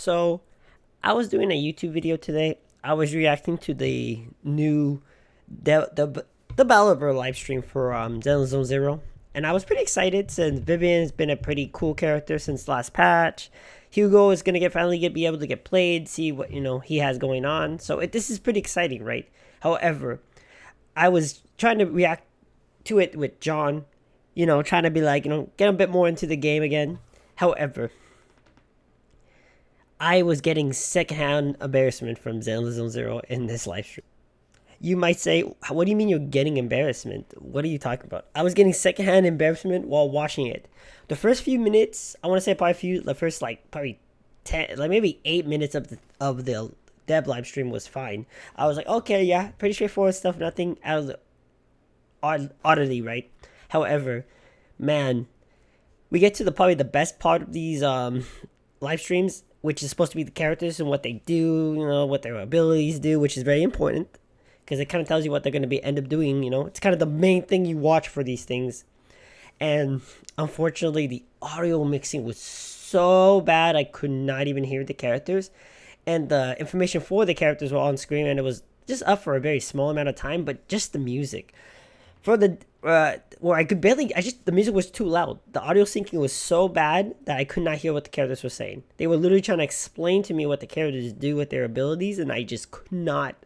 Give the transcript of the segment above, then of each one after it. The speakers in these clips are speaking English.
So I was doing a YouTube video today. I was reacting to the new the developer live stream for Zenless Zone Zero, and I was pretty excited since Vivian's been a pretty cool character since last patch. Hugo is gonna be able to get played, see what he has going on. So this is pretty exciting, right? However, I was trying to react to it with John, trying to be like, get a bit more into the game again. However, I was getting secondhand embarrassment from Zenless Zone Zero in this live stream. You might say, what do you mean you're getting embarrassment? What are you talking about? I was getting secondhand embarrassment while watching it. The first few minutes, I want to say the first probably 10, like maybe 8 minutes of the dev live stream was fine. I was like, okay, yeah, pretty straightforward stuff, nothing out of the oddity, right? However, man, we get to probably the best part of these live streams, which is supposed to be the characters and what they do, what their abilities do, which is very important because it kind of tells you what they're going to end up doing. It's kind of the main thing you watch for these things. And unfortunately, the audio mixing was so bad I could not even hear the characters, and the information for the characters were on screen, and it was just up for a very small amount of time. But just the music for the where I could barely, the music was too loud. The audio syncing was so bad that I could not hear what the characters were saying. They were literally trying to explain to me what the characters do with their abilities, and I just could not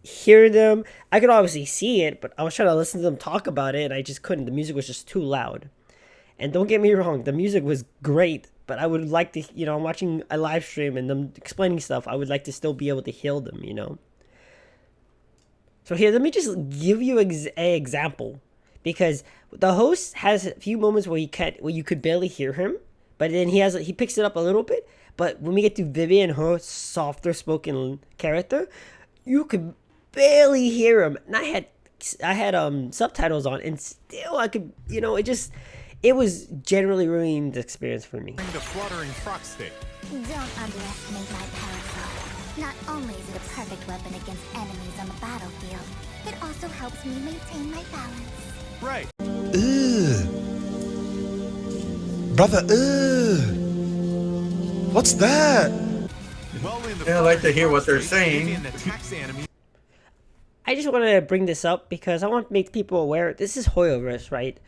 hear them. I could obviously see it, but I was trying to listen to them talk about it, and I just couldn't. The music was just too loud. And don't get me wrong, the music was great, but I would like to, I'm watching a live stream and them explaining stuff. I would like to still be able to hear them. So here, let me just give you an example, because the host has a few moments where you could barely hear him, but then he picks it up a little bit. But when we get to Vivian, her softer spoken character, you could barely hear him. And I had subtitles on, and still I could, it was generally ruining the experience for me. The fluttering frog stick. Don't underestimate my power flow. Not only is it a perfect weapon against enemies on the battlefield, it also helps me maintain my balance. Right. Ugh. Brother, ugh. What's that? I like to hear what they're saying. I just wanted to bring this up because I want to make people aware. This is Hoyoverse, right?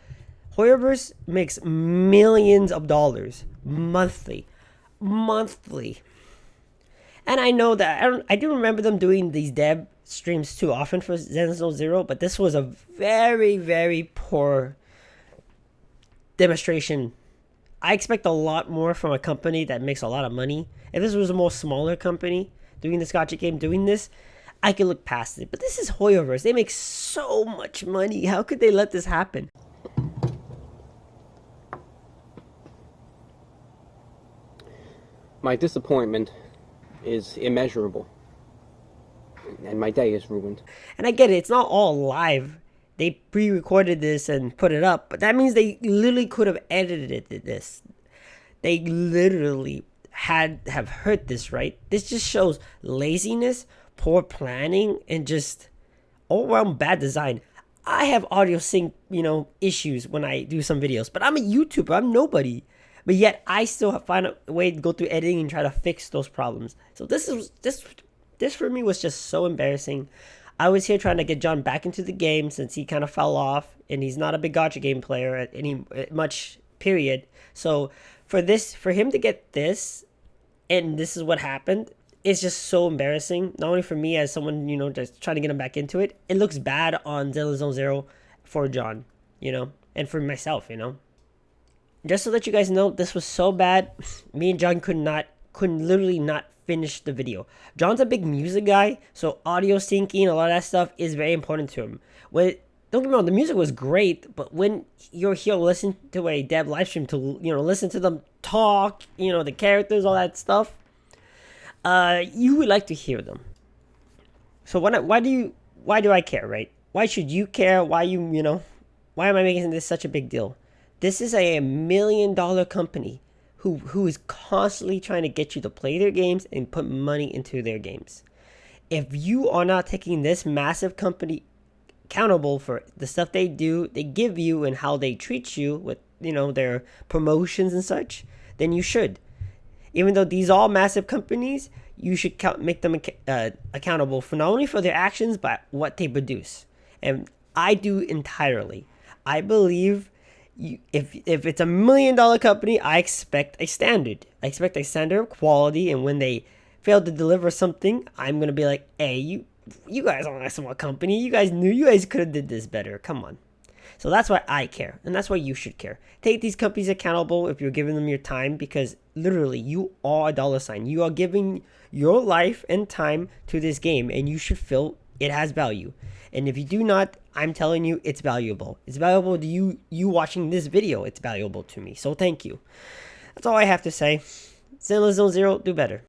Hoyoverse makes millions of dollars monthly. And I know that I do remember them doing these dev streams too often for Zenless Zone Zero, but this was a very, very poor demonstration. I expect a lot more from a company that makes a lot of money. If this was a more smaller company doing this gotcha game, doing this, I could look past it. But this is Hoyoverse. They make so much money. How could they let this happen? My disappointment is immeasurable, and my day is ruined. And I get it, it's not all live. They pre-recorded this and put it up, but that means they literally could have edited this. They literally have heard this, right? This just shows laziness, poor planning, and just all-around bad design. I have audio sync, issues when I do some videos, but I'm a YouTuber, I'm nobody. But yet I still find a way to go through editing and try to fix those problems. So this for me was just so embarrassing. I was here trying to get John back into the game since he kind of fell off, and he's not a big gacha game player at any much period. So for him to get this, and this is what happened, it's just so embarrassing. Not only for me as someone just trying to get him back into it. It looks bad on Zenless Zone Zero for John, and for myself, Just to let you guys know, this was so bad. Me and John couldn't literally not finish the video. John's a big music guy, so audio syncing, a lot of that stuff is very important to him. Don't get me wrong, the music was great, but when you're here listen to a dev live stream to listen to them talk, the characters, all that stuff, you would like to hear them. So why do I care, right? Why should you care? Why am I making this such a big deal? This is a $1 million company who is constantly trying to get you to play their games and put money into their games. If you are not taking this massive company accountable for the stuff they give you, and how they treat you with, their promotions and such, then you should. Even though these are all massive companies, you should make them accountable for not only for their actions but what they produce. And I do entirely. I believe if it's $1 million company, I expect a standard. I expect a standard of quality, and when they fail to deliver something, I'm gonna be like, hey, you guys aren't a small company. You guys could have did this better. Come on. So that's why I care, and that's why you should care. Take these companies accountable if you're giving them your time, because literally you are a dollar sign. You are giving your life and time to this game, and you should feel it has value. And if you do not, I'm telling you, it's valuable. It's valuable to you watching this video. It's valuable to me. So thank you. That's all I have to say. Zenless Zone Zero, do better.